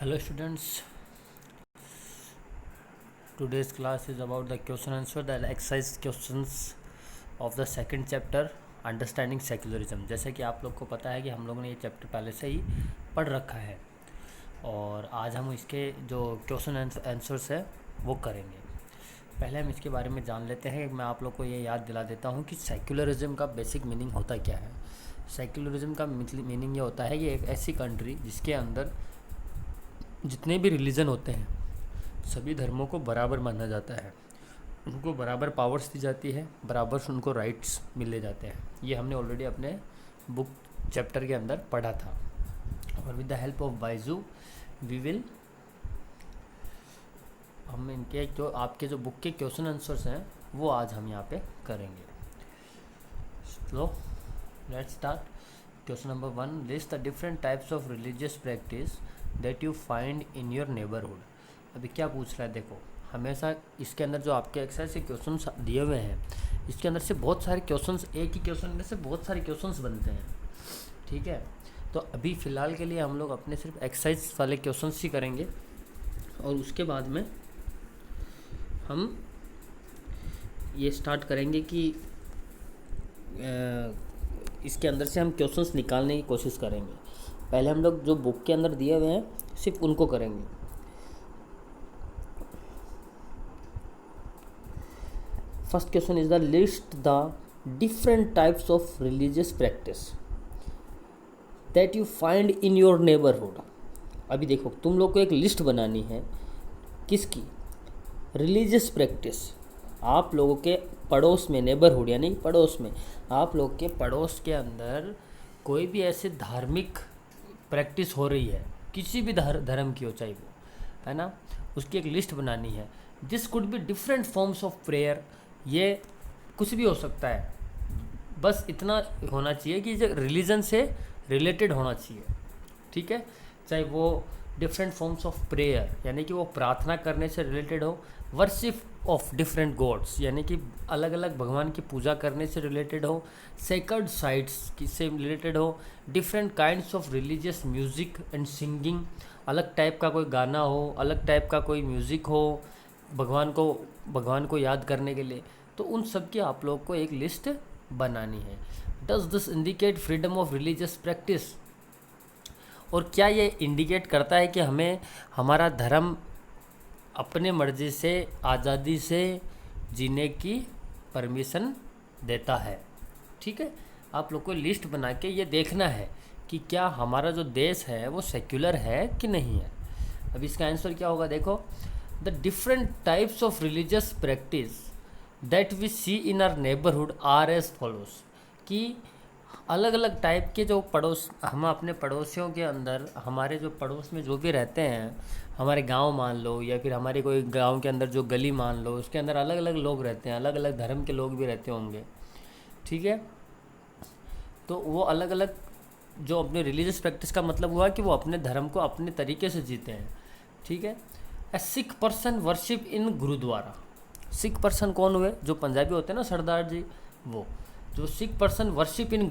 Hello students, today's class is about the question answer the exercise questions of the second chapter understanding secularism. जैसे कि आप लोग को पता है कि हम लोगों ने ये चैप्टर पहले से ही पढ़ रखा है और आज हम इसके जो क्वेश्चन आंसर्स है वो करेंगे। पहले हम इसके बारे में जान लेते हैं। मैं आप लोग को ये याद दिला देता हूँ कि सेक्युलरिज्म का बेसिक मीनिंग होता क्या है। सेक्युलरिज्म का मीनिंग ये होता है कि एक ऐसी कंट्री जिसके अंदर जितने भी रिलीजन होते हैं सभी धर्मों को बराबर माना जाता है, उनको बराबर पावर्स दी जाती है, बराबर उनको राइट्स मिले जाते हैं। ये हमने ऑलरेडी अपने बुक चैप्टर के अंदर पढ़ा था। और with the help of Byju we will हम इनके जो आपके जो बुक के क्वेश्चन आंसर्स हैं वो आज हम यहाँ पे करेंगे। So let's start. Question number 1, list the different types of religious practice that you find in your neighbourhood. अभी क्या पूछ रहा है, देखो हमेशा इसके अंदर जो आपके एक्सरसाइज के क्वेश्चंस दिए हुए हैं इसके अंदर से बहुत सारे क्वेश्चंस, एक ही क्वेश्चन में से बहुत सारे क्वेश्चंस बनते हैं, ठीक है। तो अभी फ़िलहाल के लिए हम लोग अपने सिर्फ एक्सरसाइज वाले क्वेश्चंस ही करेंगे और उसके बाद में हम ये स्टार्ट करेंगे कि इसके अंदर से हम क्वेश्चंस निकालने की कोशिश करेंगे। पहले हम लोग जो बुक के अंदर दिए हुए हैं सिर्फ उनको करेंगे। First question is the list the different types of religious practice that you find in your neighbourhood. अभी देखो तुम लोग को एक लिस्ट बनानी है किसकी, रिलीजियस प्रैक्टिस। आप लोगों के पड़ोस में, नेबरहुड यानी पड़ोस में, आप लोग के पड़ोस के अंदर कोई भी ऐसे धार्मिक प्रैक्टिस हो रही है, किसी भी धर्म की हो चाहे वो, है ना, उसकी एक लिस्ट बनानी है। This could be different forms of prayer, ये कुछ भी हो सकता है, बस इतना होना चाहिए कि जो रिलीजन से रिलेटेड होना चाहिए, ठीक है। चाहे वो डिफरेंट फॉर्म्स ऑफ प्रेयर यानी कि वो प्रार्थना करने से रिलेटेड हो, वर्शिप ऑफ डिफरेंट गॉड्स यानी कि अलग अलग भगवान की पूजा करने से रिलेटेड हो, सेक्रेड साइट्स से रिलेटेड हो, different kinds of religious music and singing, अलग टाइप का कोई गाना हो, अलग टाइप का कोई म्यूज़िक हो भगवान को याद करने के लिए, तो उन सब की आप लोग को एक लिस्ट बनानी है। Does this indicate freedom of religious practice, और क्या ये इंडिकेट करता है कि हमें हमारा धर्म अपने मर्जी से आज़ादी से जीने की परमिशन देता है, ठीक है। आप लोग को लिस्ट बना के ये देखना है कि क्या हमारा जो देश है वो सेक्युलर है कि नहीं है। अब इसका आंसर क्या होगा, देखो the different types of religious practice that we see in our neighbourhood are as follows, कि अलग अलग टाइप के जो हम अपने पड़ोसियों के अंदर, हमारे जो पड़ोस में जो भी रहते हैं, हमारे गांव मान लो या फिर हमारे कोई गांव के अंदर जो गली मान लो, उसके अंदर अलग अलग लोग रहते हैं, अलग अलग धर्म के लोग भी रहते होंगे, ठीक है। तो वो अलग अलग जो अपने रिलीजियस प्रैक्टिस का मतलब हुआ कि वो अपने धर्म को अपने तरीके से जीते हैं, ठीक है। A Sikh person worship in gurdwara, Sikh person कौन हुए, जो पंजाबी होते हैं ना सरदार जी, वो जो Sikh person worship in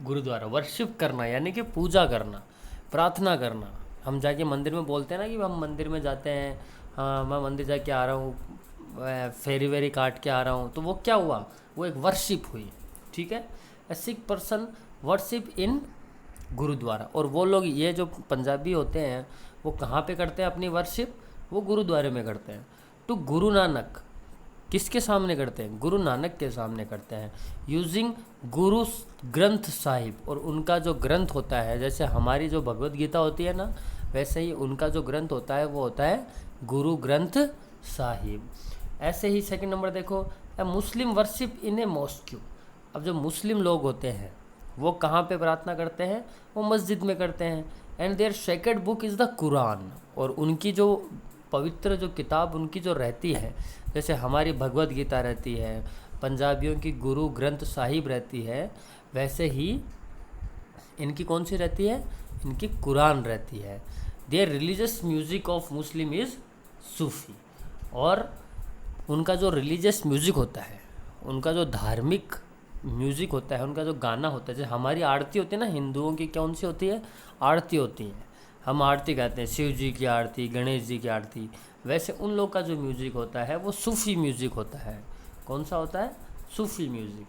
gurudwara, worship करना यानी कि पूजा करना, प्रार्थना करना। हम जाके मंदिर में बोलते हैं ना कि हम मंदिर में जाते हैं, हाँ मैं मंदिर जाके आ रहा हूँ, फेरी वेरी काट के आ रहा हूँ, तो वो क्या हुआ, वो एक वर्शिप हुई, ठीक है। A Sikh person worship in gurdwara, और वो लोग ये जो पंजाबी होते हैं वो कहाँ पे करते हैं अपनी वर्शिप, वो गुरुद्वारे में करते हैं। तो गुरु नानक किसके सामने करते हैं, गुरु नानक के सामने करते हैं, यूजिंग गुरु ग्रंथ साहिब, और उनका जो ग्रंथ होता है, जैसे हमारी जो भगवत गीता होती है ना, वैसे ही उनका जो ग्रंथ होता है वो होता है गुरु ग्रंथ साहिब। ऐसे ही सेकंड नंबर देखो, ए मुस्लिम वर्शिप इन ए मॉस्क्यू। अब जो मुस्लिम लोग होते हैं वो कहाँ पे प्रार्थना करते हैं, वो मस्जिद में करते हैं। And their sacred book is the Quran, और उनकी जो पवित्र जो किताब उनकी जो रहती है, जैसे हमारी भगवत गीता रहती है, पंजाबियों की गुरु ग्रंथ साहिब रहती है, वैसे ही इनकी कौन सी रहती है, इनकी कुरान रहती है। Their religious music of Muslim is Sufi, और उनका जो रिलीजियस म्यूज़िक होता है, उनका जो धार्मिक म्यूज़िक होता है, उनका जो गाना होता है, जैसे हमारी आरती होती है ना, हिंदुओं की कौन सी होती है, आरती होती है, हम आरती गाते हैं, शिव जी की आरती, गणेश जी की आरती, वैसे उन लोग का जो म्यूज़िक होता है वो सूफ़ी म्यूज़िक होता है। कौन सा होता है? सूफ़ी म्यूज़िक।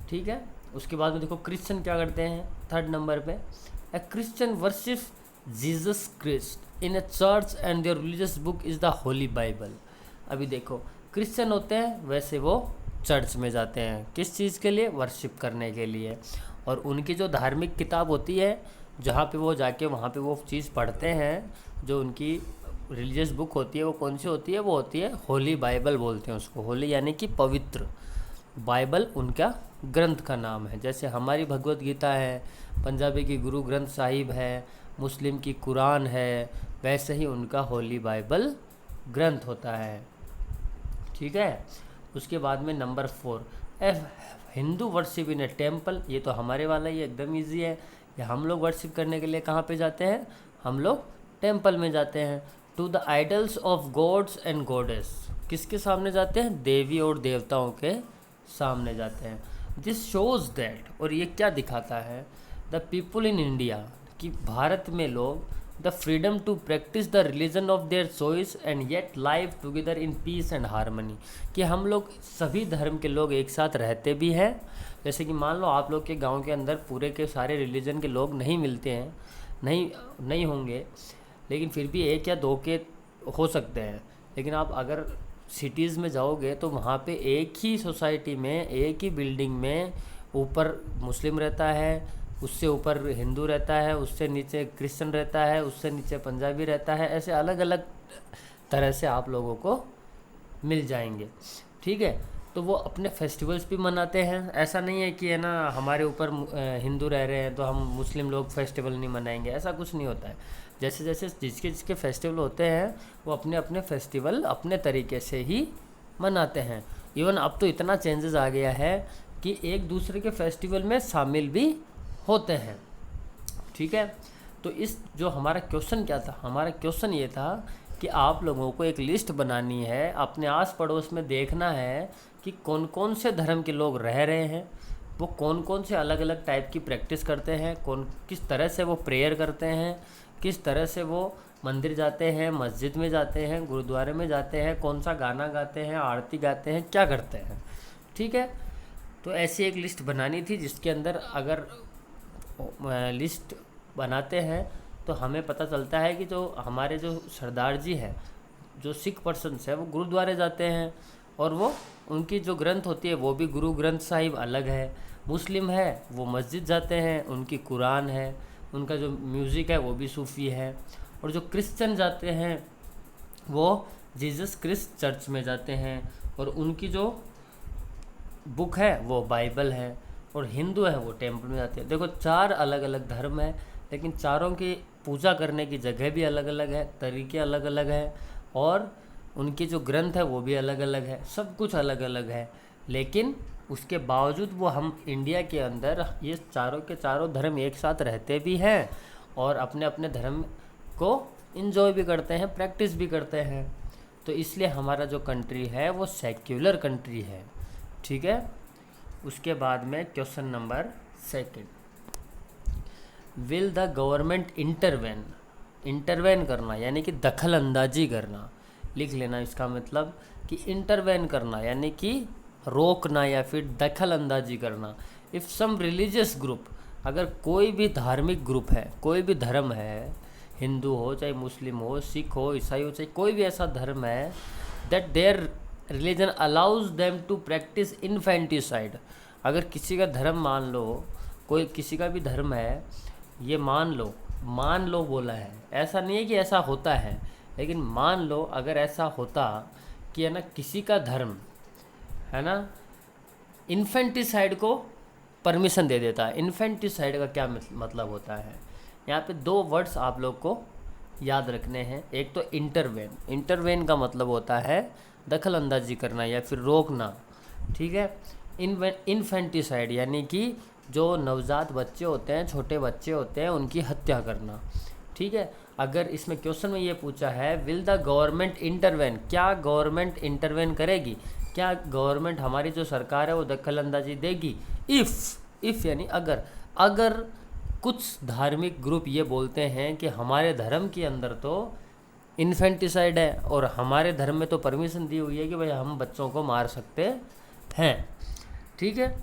ठीक है। उसके बाद में देखो क्रिश्चियन क्या करते हैं, थर्ड नंबर पे, a Christian worship Jesus Christ in a church and their religious book is the Holy Bible. अभी देखो क्रिश्चियन होते हैं, वैसे वो चर्च में जाते हैं, किस चीज़ के लिए? वर्शिप करने के लिए। और उनकी जो धार्मिक किताब होती है, जहाँ पे वो जाके वहाँ पे वो चीज़ पढ़ते हैं, जो उनकी रिलीजियस बुक होती है, वो कौन सी होती है? वो होती है होली बाइबल बोलते हैं उसको। होली यानी कि पवित्र, बाइबल उनका ग्रंथ का नाम है। जैसे हमारी भगवत गीता है, पंजाबी की गुरु ग्रंथ साहिब है, मुस्लिम की कुरान है, वैसे ही उनका होली बाइबल ग्रंथ होता है। ठीक है। उसके बाद में number 4, A Hindu worship in A temple. ये तो हमारे वाला ही एकदम ईजी है। ये हम लोग वर्शिप करने के लिए कहाँ पे जाते हैं? हम लोग टेम्पल में जाते हैं। To the idols of gods and goddess, किसके सामने जाते हैं? देवी और देवताओं के सामने जाते हैं। दिस शोज़ दैट, और ये क्या दिखाता है? द पीपल इन इंडिया, कि भारत में लोग the freedom to practice the religion of their choice and yet live together in peace and harmony, कि हम लोग सभी धर्म के लोग एक साथ रहते भी हैं। जैसे कि मान लो आप लोग के गांव के अंदर पूरे के सारे रिलीजन के लोग नहीं मिलते हैं, नहीं होंगे, लेकिन फिर भी एक या दो के हो सकते हैं। लेकिन आप अगर सिटीज़ में जाओगे तो वहाँ पे एक ही सोसाइटी में, एक ही बिल्डिंग में ऊपर मुस्लिम रहता है, उससे ऊपर हिंदू रहता है, उससे नीचे क्रिश्चियन रहता है, उससे नीचे पंजाबी रहता है, ऐसे अलग अलग तरह से आप लोगों को मिल जाएंगे। ठीक है। तो वो अपने फेस्टिवल्स भी मनाते हैं। ऐसा नहीं है कि है ना हमारे ऊपर हिंदू रह रहे हैं तो हम मुस्लिम लोग फेस्टिवल नहीं मनाएंगे, ऐसा कुछ नहीं होता है। जैसे जैसे जिसके फेस्टिवल होते हैं वो अपने अपने फेस्टिवल अपने तरीके से ही मनाते हैं। इवन अब तो इतना चेंजेस आ गया है कि एक दूसरे के फेस्टिवल में शामिल भी होते हैं। ठीक है। तो इस जो हमारा क्वेश्चन क्या था? हमारा क्वेश्चन ये था कि आप लोगों को एक लिस्ट बनानी है, अपने आस पड़ोस में देखना है कि कौन कौन से धर्म के लोग रह रहे हैं, वो कौन कौन से अलग अलग टाइप की प्रैक्टिस करते हैं, किस तरह से वो प्रेयर करते हैं, किस तरह से वो मंदिर जाते हैं, मस्जिद में जाते हैं, गुरुद्वारे में जाते हैं, कौन सा गाना गाते हैं, आरती गाते हैं, क्या करते हैं। ठीक है। तो ऐसी एक लिस्ट बनानी थी जिसके अंदर अगर लिस्ट बनाते हैं तो हमें पता चलता है कि जो हमारे जो सरदार जी हैं, जो सिख पर्सन्स हैं, वो गुरुद्वारे जाते हैं और वो उनकी जो ग्रंथ होती है वो भी गुरु ग्रंथ साहिब अलग है। मुस्लिम है वो मस्जिद जाते हैं, उनकी कुरान है, उनका जो म्यूज़िक है वो भी सूफ़ी है। और जो क्रिश्चियन जाते हैं वो जीसस क्रिस्ट चर्च में जाते हैं और उनकी जो बुक है वो बाइबल है। और हिंदू है वो टेम्पल में जाते हैं। देखो 4 अलग अलग धर्म है, लेकिन चारों की पूजा करने की जगह भी अलग अलग है, तरीके अलग अलग है, और उनके जो ग्रंथ है वो भी अलग अलग है, सब कुछ अलग अलग है। लेकिन उसके बावजूद वो हम इंडिया के अंदर ये चारों के चारों धर्म एक साथ रहते भी हैं और अपने अपने धर्म को इन्जॉय भी करते हैं, प्रैक्टिस भी करते हैं। तो इसलिए हमारा जो कंट्री है वो सेक्युलर कंट्री है। ठीक है। उसके बाद में question number 2, will the government intervene करना यानी कि दखल अंदाजी करना। लिख लेना इसका मतलब कि इंटरवेन करना यानी कि रोकना या फिर दखल अंदाजी करना। इफ़ सम रिलीजियस ग्रुप, अगर कोई भी धार्मिक ग्रुप है, कोई भी धर्म है, हिंदू हो चाहे मुस्लिम हो, सिख हो, ईसाई हो, चाहे कोई भी ऐसा धर्म है, that their religion allows them to practice infanticide. अगर किसी का धर्म मान लो, कोई किसी का भी धर्म है, ये मान लो बोला है, ऐसा नहीं है कि ऐसा होता है, लेकिन मान लो अगर ऐसा होता कि है ना किसी का धर्म है ना इन्फेंटिसाइड को परमिशन दे देता है। इन्फेंटिसाइड का क्या मतलब होता है? यहाँ पे 2 वर्ड्स आप लोग को याद रखने हैं। एक तो इंटरवेन का मतलब होता है दखल अंदाजी करना या फिर रोकना। ठीक है। इन्फेंटिसाइड यानी कि जो नवजात बच्चे होते हैं, छोटे बच्चे होते हैं, उनकी हत्या करना। ठीक है। अगर इसमें क्वेश्चन में ये पूछा है विल द गवर्नमेंट इंटरवेन, क्या गवर्नमेंट इंटरवेन करेगी, क्या गवर्नमेंट हमारी जो सरकार है वो दखल अंदाजी देगी? इफ़ यानी अगर कुछ धार्मिक ग्रुप ये बोलते हैं कि हमारे धर्म के अंदर तो इन्फेंटिसाइड है और हमारे धर्म में तो परमिशन दी हुई है कि भाई हम बच्चों को मार सकते हैं। ठीक है,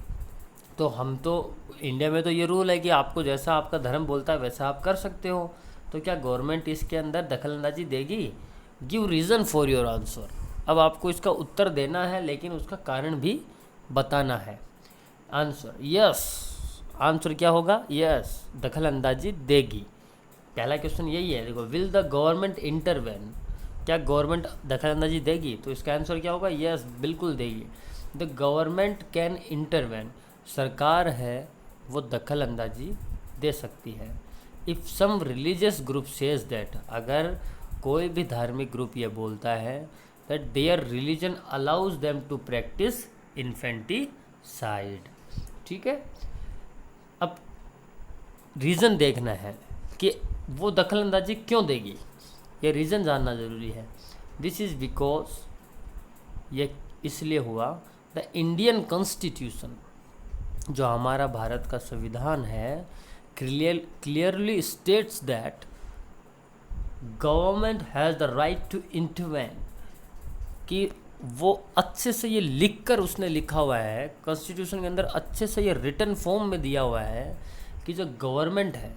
तो हम तो इंडिया में तो ये रूल है कि आपको जैसा आपका धर्म बोलता है वैसा आप कर सकते हो, तो क्या गवर्नमेंट इसके अंदर दखलंदाजी देगी? Give reason for your answer. अब आपको इसका उत्तर देना है लेकिन उसका कारण भी बताना है। Answer yes. आंसर क्या होगा? यस, दखलंदाजी देगी। पहला क्वेश्चन यही है, देखो, विल द गवर्नमेंट इंटरवेन, क्या गवर्नमेंट दखलंदाजी देगी? तो इसका आंसर क्या होगा? यस, बिल्कुल देगी। द गवर्नमेंट कैन इंटरवेन, सरकार है वो दखल अंदाजी दे सकती है। If some religious group says that, अगर कोई भी धार्मिक ग्रुप ये बोलता है that their religion allows them to practice infanticide. ठीक है, अब रीज़न देखना है कि वो दखल अंदाजी क्यों देगी, ये रीज़न जानना ज़रूरी है। दिस इज़ बिकॉज, ये इसलिए हुआ, द इंडियन कॉन्स्टिट्यूशन, जो हमारा भारत का संविधान है, clearly states that government has the right to intervene, कि वो अच्छे से ये लिख कर उसने लिखा हुआ है कॉन्स्टिट्यूशन के अंदर, अच्छे से ये रिटन फॉर्म में दिया हुआ है कि जो गवर्नमेंट है,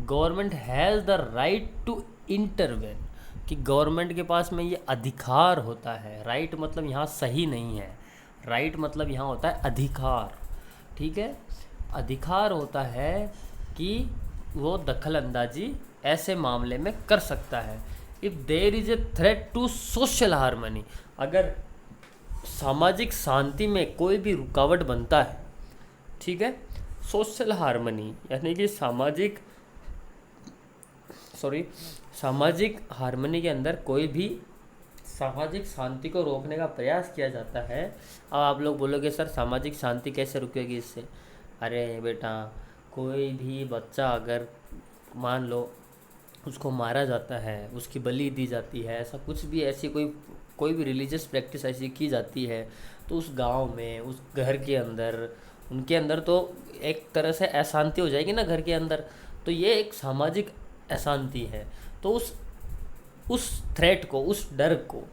government has the right to intervene, कि गवर्नमेंट के पास में ये अधिकार होता है। राइट मतलब यहाँ सही नहीं है, राइट मतलब यहाँ होता है अधिकार। ठीक है, अधिकार होता है कि वो दखल अंदाजी ऐसे मामले में कर सकता है। If there is a threat to social harmony, अगर सामाजिक शांति में कोई भी रुकावट बनता है, ठीक है, सोशल हार्मनी यानी कि सामाजिक हार्मनी के अंदर कोई भी सामाजिक शांति को रोकने का प्रयास किया जाता है। अब आप लोग बोलोगे सर सामाजिक शांति कैसे रुकेगी इससे? अरे बेटा, कोई भी बच्चा अगर मान लो उसको मारा जाता है, उसकी बलि दी जाती है, ऐसा कुछ भी, ऐसी कोई भी रिलीजियस प्रैक्टिस ऐसी की जाती है, तो उस गांव में, उस घर के अंदर, उनके अंदर तो एक तरह से अशांति हो जाएगी ना घर के अंदर। तो ये एक सामाजिक अशांति है। तो उस थ्रेट को, उस डर को,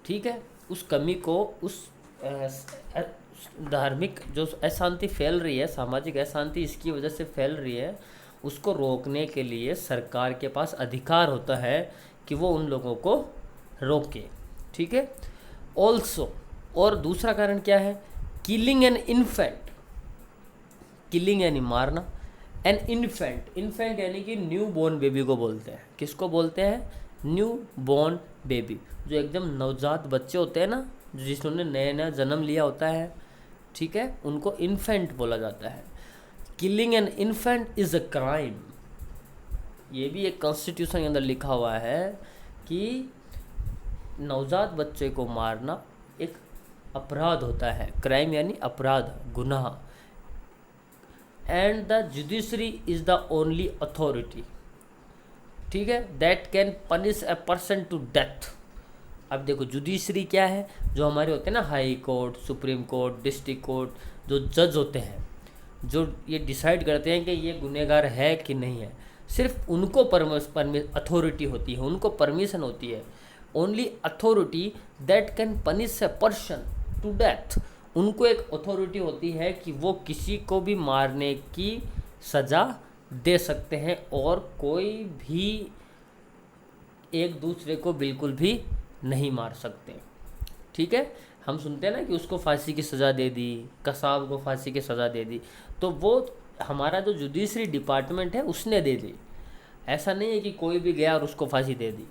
ठीक है, उस कमी को, उस धार्मिक जो अशांति फैल रही है, सामाजिक अशांति इसकी वजह से फैल रही है, उसको रोकने के लिए सरकार के पास अधिकार होता है कि वो उन लोगों को रोके। ठीक है, ऑल्सो, और दूसरा कारण क्या है? किलिंग एन इन्फेंट, किलिंग यानी मारना, एन इन्फेंट, इन्फेंट यानी कि न्यू बॉर्न बेबी को बोलते हैं। किसको बोलते हैं? न्यू बॉर्न बेबी, जो एकदम नवजात बच्चे होते हैं ना, जिन्होंने नया नया जन्म लिया होता है, ठीक है, उनको इन्फेंट बोला जाता है। Killing an infant is a crime, ये भी एक कॉन्स्टिट्यूशन के अंदर लिखा हुआ है कि नवजात बच्चे को मारना एक अपराध होता है। क्राइम यानी अपराध, गुनाह। And the judiciary is the only authority, ठीक है, that can punish a person to death. अब देखो, जुडिशरी क्या है? जो हमारे होते हैं ना, high court, supreme court, district court, जो जज होते हैं, जो ये डिसाइड करते हैं कि ये गुनहगार है कि नहीं है, सिर्फ उनको अथॉरिटी होती है, उनको परमिशन होती है। Only authority that can punish a person to death, उनको एक अथॉरिटी होती है कि वो किसी को भी मारने की सज़ा दे सकते हैं, और कोई भी एक दूसरे को बिल्कुल भी नहीं मार सकते। ठीक है, हम सुनते हैं ना कि उसको फांसी की सज़ा दे दी, कसाब को फांसी की सज़ा दे दी, तो वो हमारा जो जुडिशरी डिपार्टमेंट है उसने दे दी। ऐसा नहीं है कि कोई भी गया और उसको फांसी दे दी।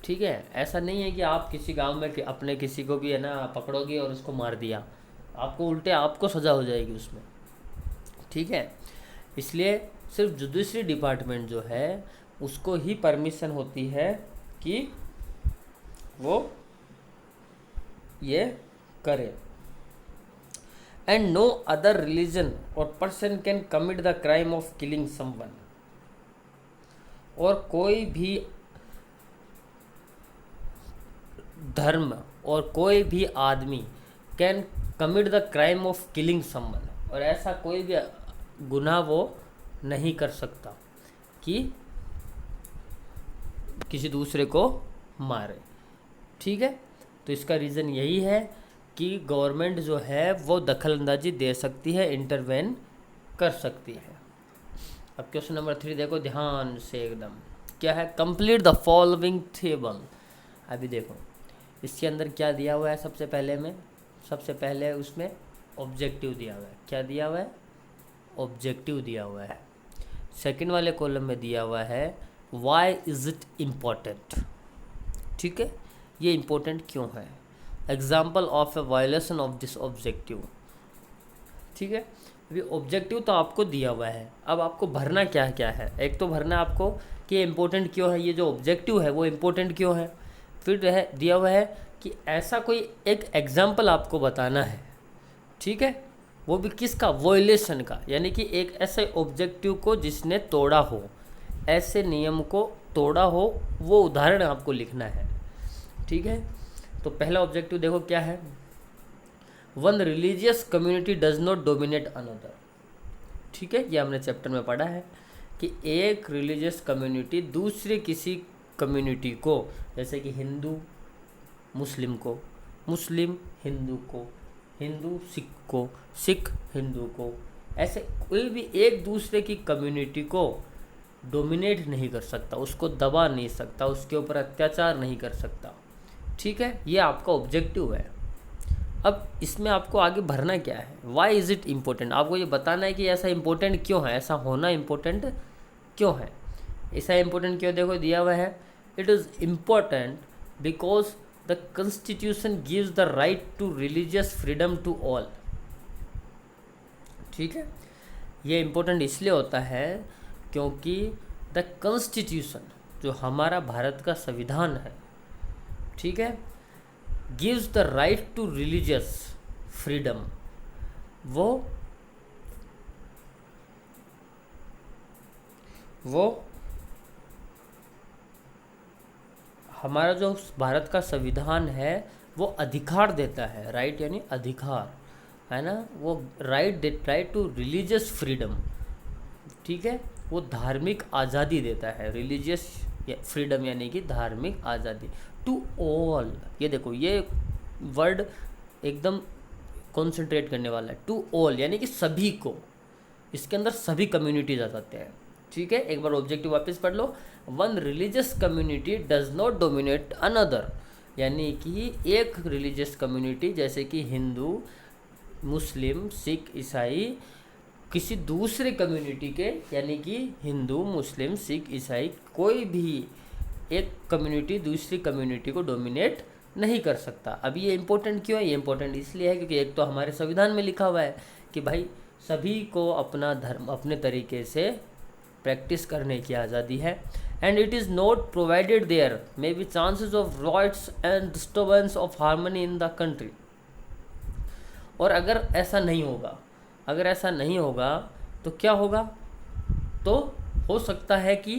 ठीक है, ऐसा नहीं है कि आप किसी गांव में अपने किसी को भी है ना पकड़ोगे और उसको मार दिया, आपको उल्टे आपको सज़ा हो जाएगी उसमें। ठीक है, इसलिए सिर्फ जुडिशरी डिपार्टमेंट जो है उसको ही परमिशन होती है कि वो ये करे। एंड नो अदर रिलीजन और person can commit the crime of killing someone, और कोई भी धर्म और कोई भी आदमी can commit the crime of killing someone, और ऐसा कोई भी गुनाह वो नहीं कर सकता कि किसी दूसरे को मारे। ठीक है, तो इसका रीज़न यही है कि गवर्नमेंट जो है वो दखलंदाजी दे सकती है, इंटरवेन कर सकती है। अब क्वेश्चन नंबर 3 देखो ध्यान से एकदम, क्या है, कंप्लीट द फॉलोइंग टेबल। अभी देखो इसके अंदर क्या दिया हुआ है, सबसे पहले उसमें ऑब्जेक्टिव दिया हुआ है। क्या दिया हुआ है, ऑब्जेक्टिव दिया हुआ है। सेकंड वाले कॉलम में दिया हुआ है व्हाई इज़ इट इम्पोर्टेंट। ठीक है, ये इम्पोर्टेंट क्यों है, example of A violation of this objective. ठीक है, अभी ऑब्जेक्टिव तो आपको दिया हुआ है, अब आपको भरना क्या क्या है। एक तो भरना आपको कि इम्पोर्टेंट क्यों है, ये जो ऑब्जेक्टिव है वो इम्पोर्टेंट क्यों है। फिर दिया हुआ है कि ऐसा कोई एक एग्जाम्पल आपको बताना है। ठीक है, वो भी किसका, वॉयलेशन का, यानी कि एक ऐसे ऑब्जेक्टिव को जिसने तोड़ा हो, ऐसे नियम को तोड़ा हो, वो उदाहरण आपको लिखना है। ठीक है, तो पहला ऑब्जेक्टिव देखो क्या है, one religious community does not dominate another. ठीक है, ये हमने चैप्टर में पढ़ा है कि एक रिलीजियस कम्युनिटी दूसरे किसी कम्युनिटी को, जैसे कि हिंदू मुस्लिम को, मुस्लिम हिंदू को, हिंदू सिख को, सिख हिंदू को, ऐसे कोई भी एक दूसरे की कम्युनिटी को डोमिनेट नहीं कर सकता, उसको दबा नहीं सकता, उसके ऊपर अत्याचार नहीं कर सकता। ठीक है, ये आपका ऑब्जेक्टिव है। अब इसमें आपको आगे भरना क्या है, वाई इज़ इट इम्पोर्टेंट, आपको ये बताना है कि ऐसा इम्पोर्टेंट क्यों है, ऐसा होना इम्पोर्टेंट क्यों है। ऐसा इम्पोर्टेंट क्यों, देखो दिया हुआ है, it is important because the constitution gives the right to religious freedom to all. ठीक है, ये इम्पोर्टेंट इसलिए होता है क्योंकि द कॉन्स्टिट्यूशन, जो हमारा भारत का संविधान है, ठीक है, gives the right to religious freedom, वो हमारा जो भारत का संविधान है वो अधिकार देता है, राइट यानी अधिकार है ना, वो राइट टू रिलीजियस फ्रीडम। ठीक है, वो धार्मिक आज़ादी देता है, रिलीजियस फ्रीडम यानी कि धार्मिक आज़ादी टू ऑल। ये देखो ये वर्ड एकदम कॉन्सेंट्रेट करने वाला है, टू ऑल यानी कि सभी को, इसके अंदर सभी कम्युनिटीज आ जाते हैं। ठीक है, एक बार ऑब्जेक्टिव वापस पढ़ लो, one religious community does not dominate another, यानी कि एक रिलीजियस कम्युनिटी जैसे कि हिंदू मुस्लिम सिख ईसाई किसी दूसरे कम्युनिटी के, यानी कि हिंदू मुस्लिम सिख ईसाई कोई भी एक कम्युनिटी दूसरी कम्युनिटी को डोमिनेट नहीं कर सकता। अब ये इम्पोर्टेंट क्यों है, ये इम्पोर्टेंट इसलिए है क्योंकि एक तो हमारे संविधान में लिखा हुआ है कि भाई सभी को अपना धर्म अपने तरीके से प्रैक्टिस करने की आज़ादी है, and it is not provided there may be chances of riots and disturbance of harmony in the country. और अगर ऐसा नहीं होगा तो क्या होगा, तो हो सकता है कि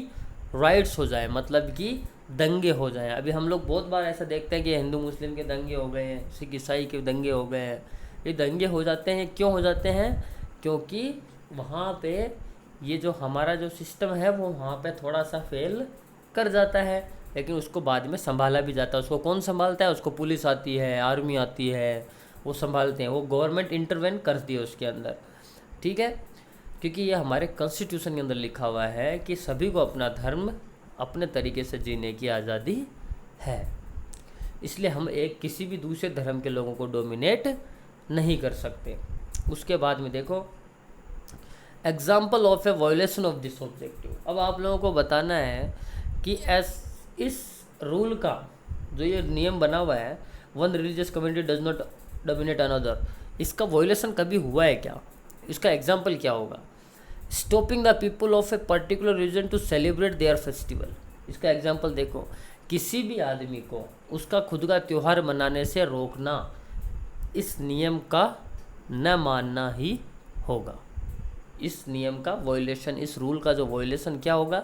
राइट्स हो जाए, मतलब कि दंगे हो जाएं। अभी हम लोग बहुत बार ऐसा देखते हैं कि हिंदू मुस्लिम के दंगे हो गए हैं, सिख ईसाई के दंगे हो गए हैं। ये दंगे हो जाते हैं, क्यों हो जाते हैं, क्योंकि वहाँ पे ये जो हमारा जो सिस्टम है वो वहाँ पे थोड़ा सा फेल कर जाता है, लेकिन उसको बाद में संभाला भी जाता है। उसको कौन संभालता है, उसको पुलिस आती है, आर्मी आती है, वो संभालते हैं, वो गवर्नमेंट इंटरवेन करती है उसके अंदर। ठीक है, क्योंकि ये हमारे कॉन्स्टिट्यूशन के अंदर लिखा हुआ है कि सभी को अपना धर्म अपने तरीके से जीने की आज़ादी है, इसलिए हम एक किसी भी दूसरे धर्म के लोगों को डोमिनेट नहीं कर सकते। उसके बाद में देखो example of A violation of this objective. अब आप लोगों को बताना है कि इस रूल का जो ये नियम बना हुआ है, one religious community does not dominate another, इसका वायलेशन कभी हुआ है क्या, इसका एग्जाम्पल क्या होगा। Stopping the people of a particular region to celebrate their festival, इसका एग्जाम्पल देखो, किसी भी आदमी को उसका खुद का त्यौहार मनाने से रोकना, इस नियम का न मानना ही होगा। इस नियम का वॉयलेशन, इस रूल का जो वॉयलेशन क्या होगा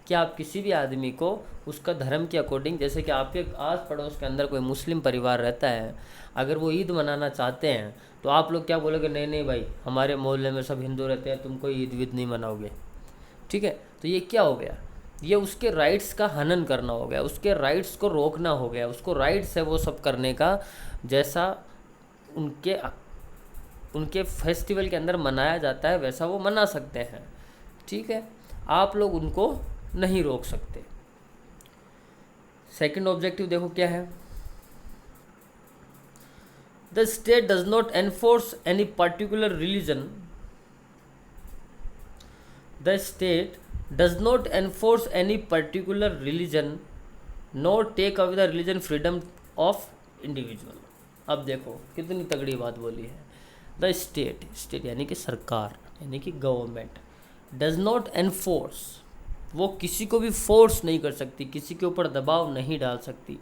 कि आप किसी भी आदमी को उसका धर्म के अकॉर्डिंग, जैसे कि आपके आस पड़ोस के अंदर कोई मुस्लिम परिवार रहता है, अगर वो ईद मनाना चाहते हैं तो आप लोग क्या बोलोगे, नहीं नहीं भाई हमारे मोहल्ले में सब हिंदू रहते हैं, तुम कोई ईद वीद नहीं मनाओगे, ठीक है, तो ये क्या हो गया, ये उसके राइट्स का हनन करना हो गया, उसके राइट्स को रोकना हो गया, उसको राइट्स है वो सब करने का, जैसा उनके उनके फेस्टिवल के अंदर मनाया जाता है वैसा वो मना सकते हैं। ठीक है, आप लोग उनको नहीं रोक सकते। सेकंड ऑब्जेक्टिव देखो क्या है, the state does not enforce any particular religion, the state does not enforce any particular religion not take away the religion freedom of individual. अब देखो कितनी तगड़ी बात बोली है, द स्टेट, स्टेट यानी कि सरकार यानी कि गवर्नमेंट, डज नॉट एनफोर्स, वो किसी को भी फोर्स नहीं कर सकती, किसी के ऊपर दबाव नहीं डाल सकती,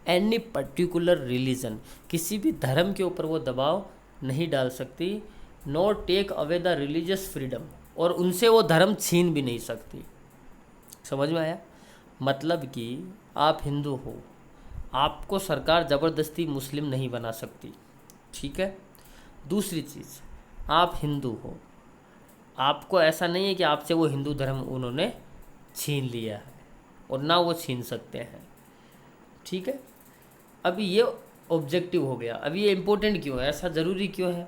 एनी पर्टिकुलर रिलीजन, किसी भी धर्म के ऊपर वो दबाव नहीं डाल सकती, not take away the religious freedom, और उनसे वो धर्म छीन भी नहीं सकती। समझ में आया, मतलब कि आप हिंदू हो, आपको सरकार ज़बरदस्ती मुस्लिम नहीं बना सकती। ठीक है, दूसरी चीज़, आप हिंदू हो, आपको ऐसा नहीं है कि आपसे वो हिंदू धर्म उन्होंने छीन लिया है, और ना वो छीन सकते हैं। ठीक है, अभी ये ऑब्जेक्टिव हो गया। अभी ये इम्पोर्टेंट क्यों है, ऐसा ज़रूरी क्यों है,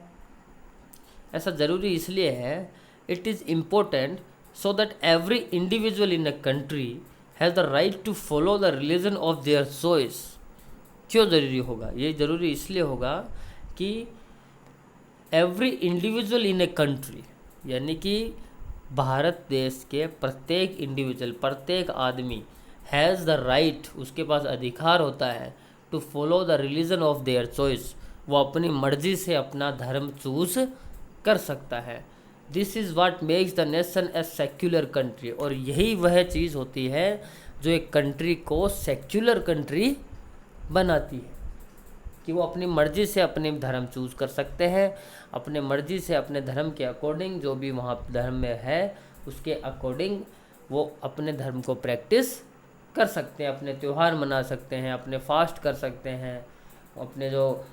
ऐसा ज़रूरी इसलिए है, it is important so that every individual in a country has the right to follow the religion of their choice. क्यों ज़रूरी होगा, ये ज़रूरी इसलिए होगा कि every individual in a country, यानी कि भारत देश के प्रत्येक इंडिविजुअल, प्रत्येक आदमी, हैज़ द राइट, उसके पास अधिकार होता है, to follow the religion of their choice, वो अपनी मर्जी से अपना धर्म चूज कर सकता है। This is what makes the nation A secular country, और यही वह चीज़ होती है जो एक कंट्री को सेक्युलर कंट्री बनाती है, कि वो अपनी मर्ज़ी से अपने धर्म चूज़ कर सकते हैं, अपने मर्ज़ी से अपने धर्म के अकॉर्डिंग, जो भी वहाँ धर्म में है उसके अकॉर्डिंग वो अपने धर्म को प्रैक्टिस कर सकते हैं, अपने त्यौहार मना सकते हैं, अपने फास्ट कर सकते हैं, अपने जो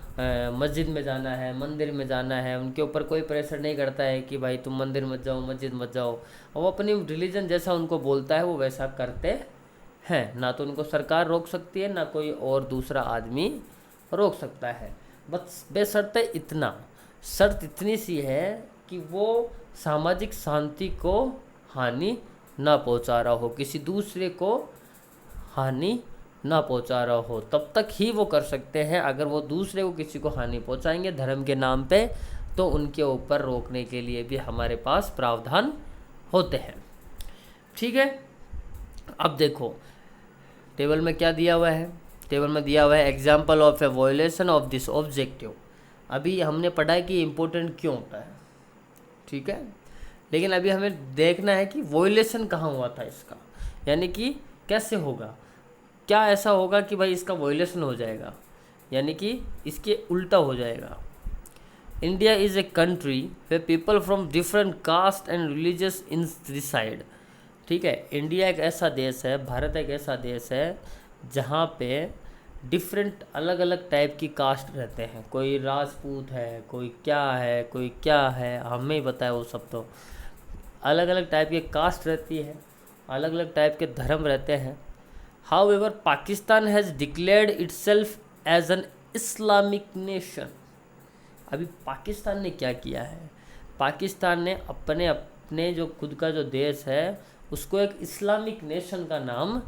मस्जिद में जाना है, मंदिर में जाना है, उनके ऊपर कोई प्रेशर नहीं करता है कि भाई तुम मंदिर मत जाओ, मस्जिद मत जाओ, और वो अपनी रिलीजन जैसा उनको बोलता है वो वैसा करते हैं। ना तो उनको सरकार रोक सकती है, ना कोई और दूसरा आदमी रोक सकता है। बस बेशर्ते इतना, शर्त इतनी सी है कि वो सामाजिक शांति को हानि ना पहुंचा रहा हो, किसी दूसरे को हानि ना पहुंचा रहा हो, तब तक ही वो कर सकते हैं। अगर वो दूसरे को किसी को हानि पहुंचाएंगे धर्म के नाम पे, तो उनके ऊपर रोकने के लिए भी हमारे पास प्रावधान होते हैं। ठीक है, अब देखो टेबल में क्या दिया हुआ है, टेबल में दिया हुआ है example of A violation of this objective. अभी हमने पढ़ा है कि इम्पोर्टेंट क्यों होता है, ठीक है, लेकिन अभी हमें देखना है कि वायोलेशन कहाँ हुआ था इसका, यानी कि कैसे होगा, क्या ऐसा होगा कि भाई इसका वायोलेशन हो जाएगा, यानी कि इसके उल्टा हो जाएगा। India is a country where people from different caste and religious in reside. ठीक है, इंडिया एक ऐसा देश है, भारत एक ऐसा देश है जहाँ पे डिफरेंट अलग अलग टाइप की कास्ट रहते हैं, कोई राजपूत है, कोई क्या है, हमें ही बताया वो सब, तो अलग अलग टाइप की कास्ट रहती है, अलग अलग टाइप के धर्म रहते हैं। However Pakistan has declared itself as an Islamic nation. अभी पाकिस्तान ने क्या किया है, पाकिस्तान ने अपने अपने जो खुद का जो देश है उसको एक इस्लामिक नेशन का नाम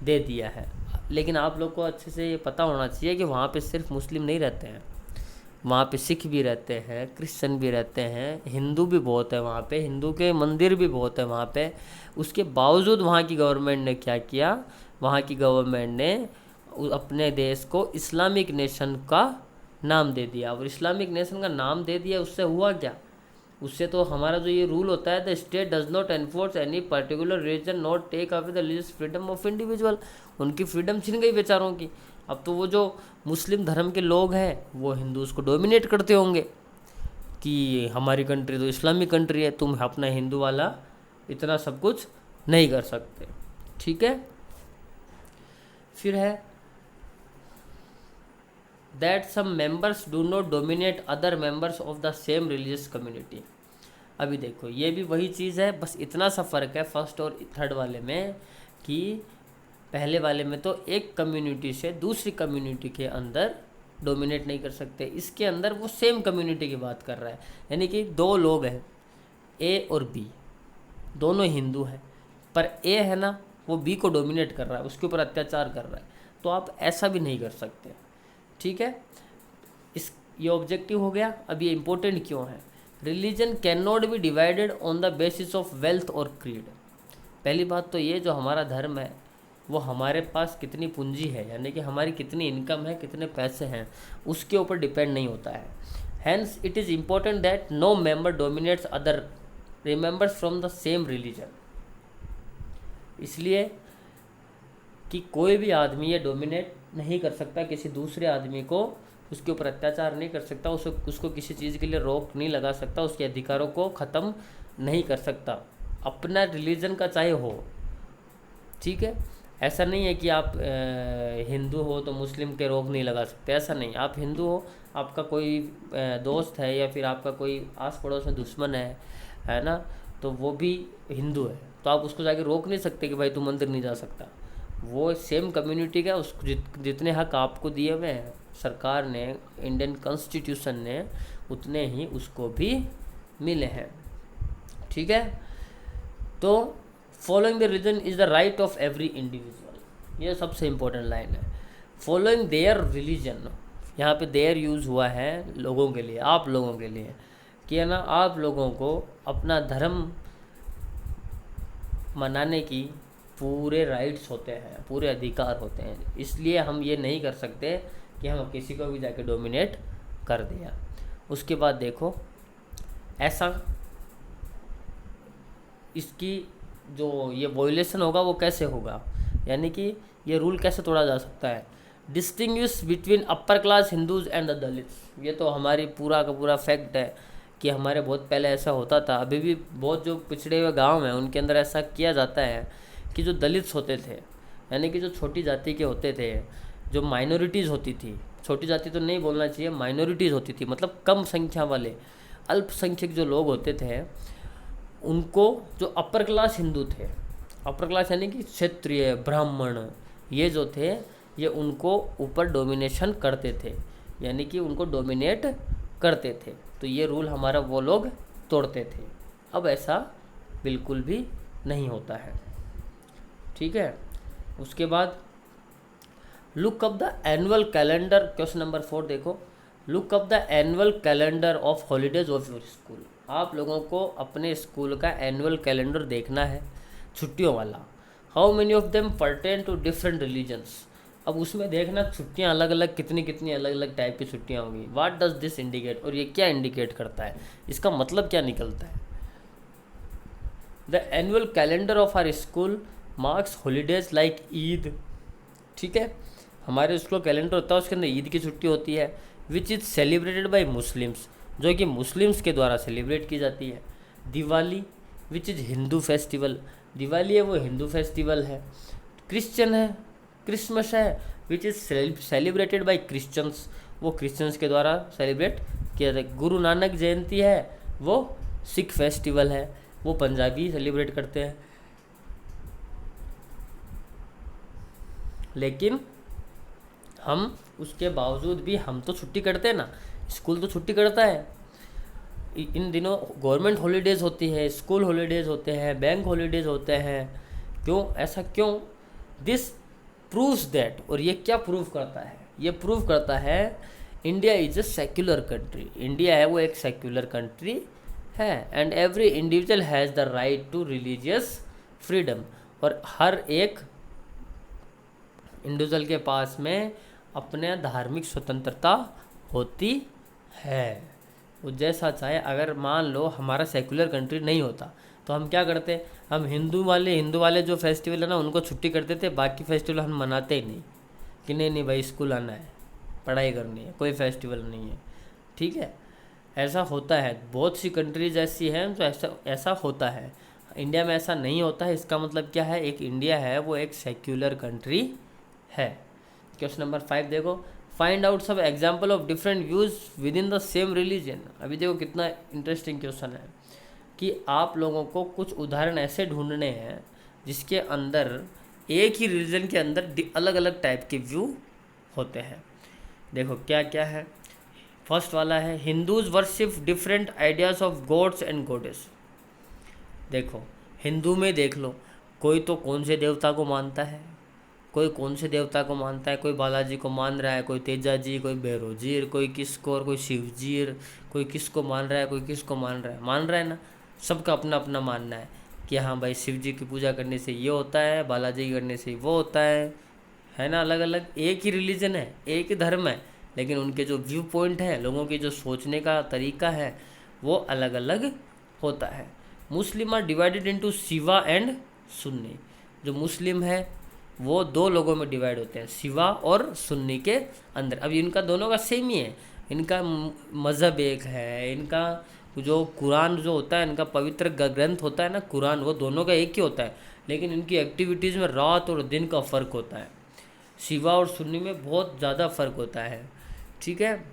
दे दिया है। लेकिन आप लोग को अच्छे से ये पता होना चाहिए कि वहाँ पे सिर्फ मुस्लिम नहीं रहते हैं, वहाँ पे सिख भी रहते हैं, क्रिश्चियन भी रहते हैं, हिंदू भी बहुत है वहाँ पे, हिंदू के मंदिर भी बहुत है वहाँ पे। उसके बावजूद वहाँ की गवर्नमेंट ने क्या किया, वहाँ की गवर्नमेंट ने अपने देश को इस्लामिक नेशन का नाम दे दिया। और इस्लामिक नेशन का नाम दे दिया, उससे हुआ क्या, उससे तो हमारा जो ये रूल होता है, the state does not enforce any particular religion not take away the religious freedom of individual. उनकी फ्रीडम छिन गई बेचारों की। अब तो वो जो मुस्लिम धर्म के लोग हैं वो हिंदूज को डोमिनेट करते होंगे कि हमारी कंट्री तो इस्लामिक कंट्री है, तुम अपना हिंदू वाला इतना सब कुछ नहीं कर सकते। ठीक है, फिर है that some members do not dominate other members of the same religious community। अभी देखो ये भी वही चीज़ है, बस इतना सा फ़र्क है फर्स्ट और थर्ड वाले में कि पहले वाले में तो एक कम्युनिटी से दूसरी कम्युनिटी के अंदर डोमिनेट नहीं कर सकते, इसके अंदर वो सेम कम्युनिटी की बात कर रहा है। यानी कि दो लोग हैं, ए और बी, दोनों हिंदू हैं, पर ए है ना वो बी को डोमिनेट कर रहा है, उसके ऊपर अत्याचार कर रहा है, तो आप ऐसा भी नहीं कर सकते। ठीक है, इस ये ऑब्जेक्टिव हो गया। अब ये इम्पोर्टेंट क्यों है? Religion can not be divided on the basis of wealth और क्रीड। पहली बात तो ये, जो हमारा धर्म है वो हमारे पास कितनी पूंजी है, यानी कि हमारी कितनी इनकम है, कितने पैसे हैं, उसके ऊपर डिपेंड नहीं होता है। Hence it is important that no member dominates other members from the same religion. इसलिए कि कोई भी आदमी ये डोमिनेट नहीं कर सकता किसी दूसरे आदमी को, उसके ऊपर अत्याचार नहीं कर सकता, उसको किसी चीज़ के लिए रोक नहीं लगा सकता, उसके अधिकारों को ख़त्म नहीं कर सकता, अपना रिलीजन का चाहे हो। ठीक है, ऐसा नहीं है कि आप हिंदू हो तो मुस्लिम के रोक नहीं लगा सकते, ऐसा नहीं। आप हिंदू हो, आपका कोई दोस्त है या फिर आपका कोई आस पड़ोस में दुश्मन है ना, तो वो भी हिंदू है, तो आप उसको जाके रोक नहीं सकते कि भाई तू मंदिर नहीं जा सकता। वो सेम कम्युनिटी का, उसको जितने हक आपको दिए हुए हैं सरकार ने, इंडियन कॉन्स्टिट्यूशन ने, उतने ही उसको भी मिले हैं। ठीक है, तो following the religion is the right of every individual, ये सबसे इम्पोर्टेंट लाइन है। फॉलोइंग देयर रिलीजन, यहाँ पे देयर यूज़ हुआ है लोगों के लिए, आप लोगों के लिए, कि है ना आप लोगों को अपना धर्म मनाने की पूरे राइट्स होते हैं, पूरे अधिकार होते हैं। इसलिए हम ये नहीं कर सकते कि हम किसी को भी जाके डोमिनेट कर दिया। उसके बाद देखो ऐसा, इसकी जो ये वॉयलेशन होगा वो कैसे होगा, यानी कि ये रूल कैसे तोड़ा जा सकता है? Distinguish between upper class Hindus and the Dalits, ये तो हमारी पूरा का पूरा फैक्ट है कि हमारे बहुत पहले ऐसा होता था, अभी भी बहुत जो पिछड़े हुए गांव हैं उनके अंदर ऐसा किया जाता है कि जो दलित्स होते थे, यानी कि जो छोटी जाति के होते थे, जो माइनॉरिटीज़ होती थी, छोटी जाति तो नहीं बोलना चाहिए, माइनॉरिटीज़ होती थी, मतलब कम संख्या वाले अल्पसंख्यक जो लोग होते थे, उनको जो अपर क्लास हिंदू थे, अपर क्लास यानी कि क्षत्रिय ब्राह्मण, ये जो थे ये उनको ऊपर डोमिनेशन करते थे, यानी कि उनको डोमिनेट करते थे। तो ये रूल हमारा वो लोग तोड़ते थे। अब ऐसा बिल्कुल भी नहीं होता है। ठीक है, उसके बाद look up the annual calendar, question number 4 देखो, look up the annual calendar of holidays of your school. आप लोगों को अपने स्कूल का एनुअल कैलेंडर देखना है, छुट्टियों वाला। How many of them pertain to different religions. अब उसमें देखना छुट्टियां अलग अलग, कितनी अलग अलग टाइप की छुट्टियां होंगी। व्हाट डज दिस इंडिकेट, और ये क्या इंडिकेट करता है, इसका मतलब क्या निकलता है? The annual calendar of our school marks holidays like Eid. ठीक है, हमारे स्कूल कैलेंडर होता है, उसके अंदर ईद की छुट्टी होती है, which is celebrated by Muslims, जो कि मुस्लिम्स के द्वारा सेलिब्रेट की जाती है। Diwali which is Hindu festival, Diwali है वो हिंदू फेस्टिवल है। क्रिश्चियन है, क्रिसमस है, which is celebrated by Christians, वो क्रिश्चियंस के द्वारा सेलिब्रेट किया जाता है। गुरु नानक जयंती है वो सिख फेस्टिवल है, वो पंजाबी सेलिब्रेट करते हैं। लेकिन हम उसके बावजूद भी हम तो छुट्टी करते हैं ना, स्कूल तो छुट्टी करता है। इन दिनों गवर्नमेंट हॉलीडेज़ होती है, स्कूल हॉलीडेज़ होते हैं, बैंक हॉलीडेज़ होते हैं। क्यों, ऐसा क्यों? दिस प्रूव्स दैट, और ये क्या प्रूव करता है? ये प्रूव करता है India is a secular country, India है वो एक सेक्युलर कंट्री है, and every individual has the right to religious freedom, और हर एक इंडिविजुअल के पास में अपने धार्मिक स्वतंत्रता होती है, वो जैसा चाहे। अगर मान लो हमारा सेक्युलर कंट्री नहीं होता तो हम क्या करते, हम हिंदू वाले जो फेस्टिवल है ना उनको छुट्टी करते थे, बाकी फेस्टिवल हम मनाते ही नहीं, कि नहीं भाई स्कूल आना है, पढ़ाई करनी है, कोई फेस्टिवल नहीं है। ठीक है, ऐसा होता है, बहुत सी कंट्रीज ऐसी हैं तो ऐसा होता है। इंडिया में ऐसा नहीं होता है। इसका मतलब क्या है, एक इंडिया है वो एक सेक्युलर कंट्री है। क्वेश्चन नंबर 5 देखो, फाइंड आउट सब example of different views with in the same religion. अभी देखो कितना इंटरेस्टिंग क्वेश्चन है। कि आप लोगों को कुछ उदाहरण ऐसे ढूंढने हैं जिसके अंदर एक ही रिलीजन के अंदर अलग अलग टाइप के व्यू होते हैं। देखो क्या क्या है। फर्स्ट वाला है Hindus worship different ideas of gods and goddess. देखो हिंदू में देख लो, कोई तो कौन से देवता को मानता है, कोई कौन से देवता को मानता है, कोई बालाजी को मान रहा है, कोई तेजा जी, कोई भैरव जी, कोई किसको, और कोई शिव जी, कोई किसको मान रहा है, कोई किसको मान रहा है ना। सबका अपना अपना मानना है कि हाँ भाई शिव जी की पूजा करने से ये होता है, बालाजी की करने से वो होता है ना। अलग अलग एक ही रिलीजन है, एक ही धर्म है, लेकिन उनके जो व्यू पॉइंट है, लोगों की जो सोचने का तरीका है, वो अलग अलग होता है। Muslim are divided into Shia and Sunni. जो मुस्लिम है वो दो लोगों में डिवाइड होते हैं, शिवा और सुन्नी के अंदर। अब इनका दोनों का सेम ही है, इनका मज़हब एक है, इनका जो कुरान जो होता है, इनका पवित्र ग्रंथ होता है ना कुरान, वो दोनों का एक ही होता है, लेकिन इनकी एक्टिविटीज़ में रात और दिन का फ़र्क होता है। शिवा और सुन्नी में बहुत ज़्यादा फ़र्क होता है, ठीक है।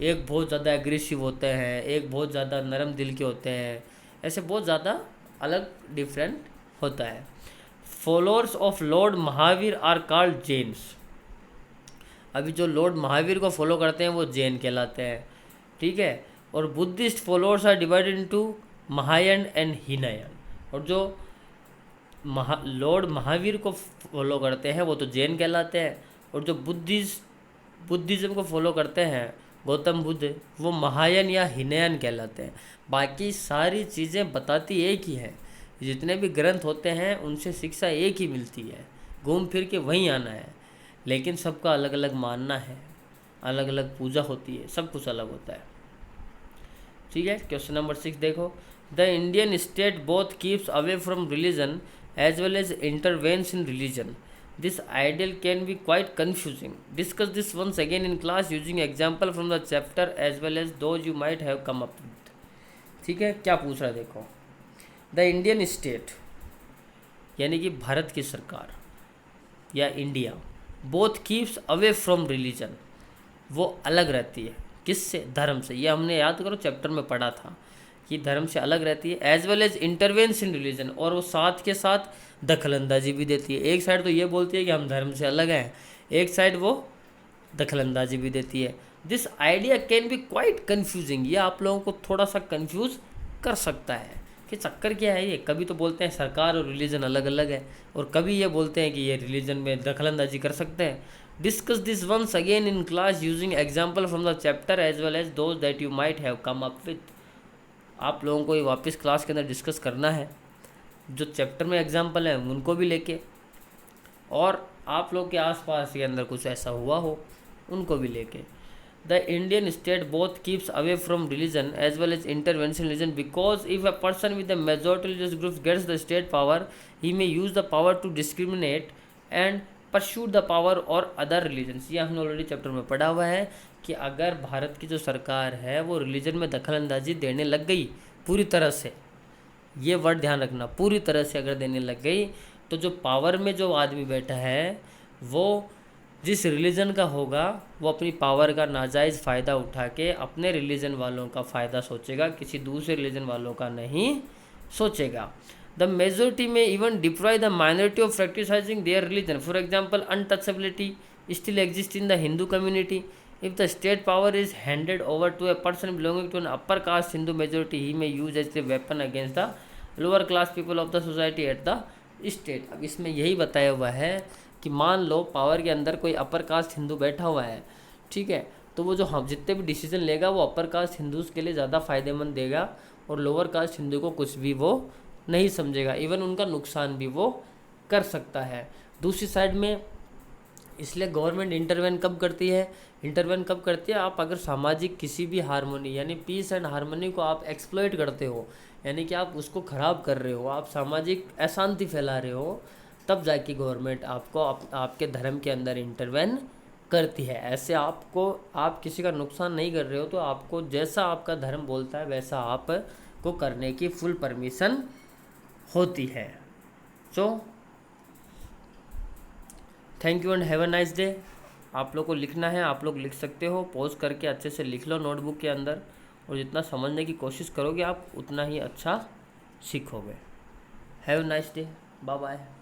एक बहुत ज़्यादा एग्रेसिव होते हैं, एक बहुत ज़्यादा नरम दिल के होते हैं, ऐसे बहुत ज़्यादा अलग डिफरेंट होता है। Followers of lord Mahavir are called Jains. अभी जो लॉर्ड महावीर को फॉलो करते हैं वो जैन कहलाते हैं, ठीक है। और Buddhist followers are divided into Mahayana and Hinayana. और जो लॉर्ड महावीर को फॉलो करते हैं वो तो जैन कहलाते हैं, और जो बुद्धिज़्म को फॉलो करते हैं गौतम बुद्ध, वो महायान या हीनयान कहलाते हैं। बाकी सारी चीज़ें बताती एक ही है, जितने भी ग्रंथ होते हैं उनसे शिक्षा एक ही मिलती है, घूम फिर के वहीं आना है, लेकिन सबका अलग अलग मानना है, अलग अलग पूजा होती है, सब कुछ अलग होता है, ठीक है। क्वेश्चन नंबर 6 देखो। The Indian state both keeps away from religion as well as intervenes in religion. This ideal can be quite confusing. Discuss this once again in class using example from the chapter as well as those you might have come up with. ठीक है, क्या पूछ रहा है देखो। The Indian state यानी कि भारत की सरकार या India, both keeps away from religion, वो अलग रहती है किससे? धर्म से। ये हमने याद करो चैप्टर में पढ़ा था कि धर्म से अलग रहती है। As well as intervenes in religion, और वो साथ के साथ दखलंदाजी भी देती है। एक साइड तो ये बोलती है कि हम धर्म से अलग हैं, एक साइड वो दखलंदाजी भी देती है। This idea can be quite confusing. ये आप लोगों को थोड़ा सा कन्फ्यूज़ कर सकता है कि चक्कर क्या है ये। कभी तो बोलते हैं सरकार और रिलीजन अलग अलग है, और कभी ये बोलते हैं कि ये रिलीजन में दखलंदाजी कर सकते हैं। Discuss this once again in class using example from the chapter as well as those that you might have come up with. आप लोगों को ये वापस क्लास के अंदर डिस्कस करना है, जो चैप्टर में एग्जाम्पल हैं उनको भी लेके, और आप लोग के आसपास के अंदर कुछ ऐसा हुआ हो उनको भी लेके। The Indian state both keeps away from religion as well as intervention in religion, because if a person with a majority religious group gets the state power, he may use the power to discriminate and pursue the power or other religions। ये हमने already chapter में पढ़ा हुआ है कि अगर भारत की जो सरकार है वो रिलीजन में दखल अंदाजी देने लग गई पूरी तरह से, ये वर्ड ध्यान रखना, पूरी तरह से अगर देने लग गई, तो जो पावर में जो आदमी बैठा है वो जिस रिलीजन का होगा वो अपनी पावर का नाजायज़ फ़ायदा उठा के अपने रिलीजन वालों का फ़ायदा सोचेगा, किसी दूसरे रिलीजन वालों का नहीं सोचेगा। The majority may even deprive the minority of practising their religion. For example, untouchability still exist in the Hindu community. If the state power is handed over to a person belonging to an upper caste Hindu majority, he may use as a weapon against the lower class people of the society at the state. अब इसमें यही बताया हुआ है कि मान low power के अंदर कोई अपर कास्ट हिंदू बैठा हुआ है, ठीक है, तो वो जो हम जितने भी डिसीजन लेगा वो अपर कास्ट हिंदूज़ के लिए ज़्यादा फ़ायदेमंद देगा, और लोअर कास्ट हिंदू को कुछ भी वो नहीं समझेगा, इवन उनका नुकसान भी वो कर सकता है। दूसरी साइड में इसलिए गवर्नमेंट इंटरवेन कब करती है? आप अगर सामाजिक किसी भी हारमोनी यानी पीस एंड हारमोनी को आप एक्सप्लॉइट करते हो, यानी कि आप उसको ख़राब कर रहे हो, आप सामाजिक अशांति फैला रहे हो, तब जाके गवर्नमेंट आपको आपके धर्म के अंदर इंटरवेन करती है। ऐसे आप किसी का नुकसान नहीं कर रहे हो, तो आपको जैसा आपका धर्म बोलता है वैसा आपको करने की फुल परमिशन होती है। So thank you and have a nice day. आप लोग को लिखना है, आप लोग लिख सकते हो, पॉज करके अच्छे से लिख लो नोटबुक के अंदर, और जितना समझने की कोशिश करोगे आप उतना ही अच्छा सीखोगे। Have nice day, bye bye.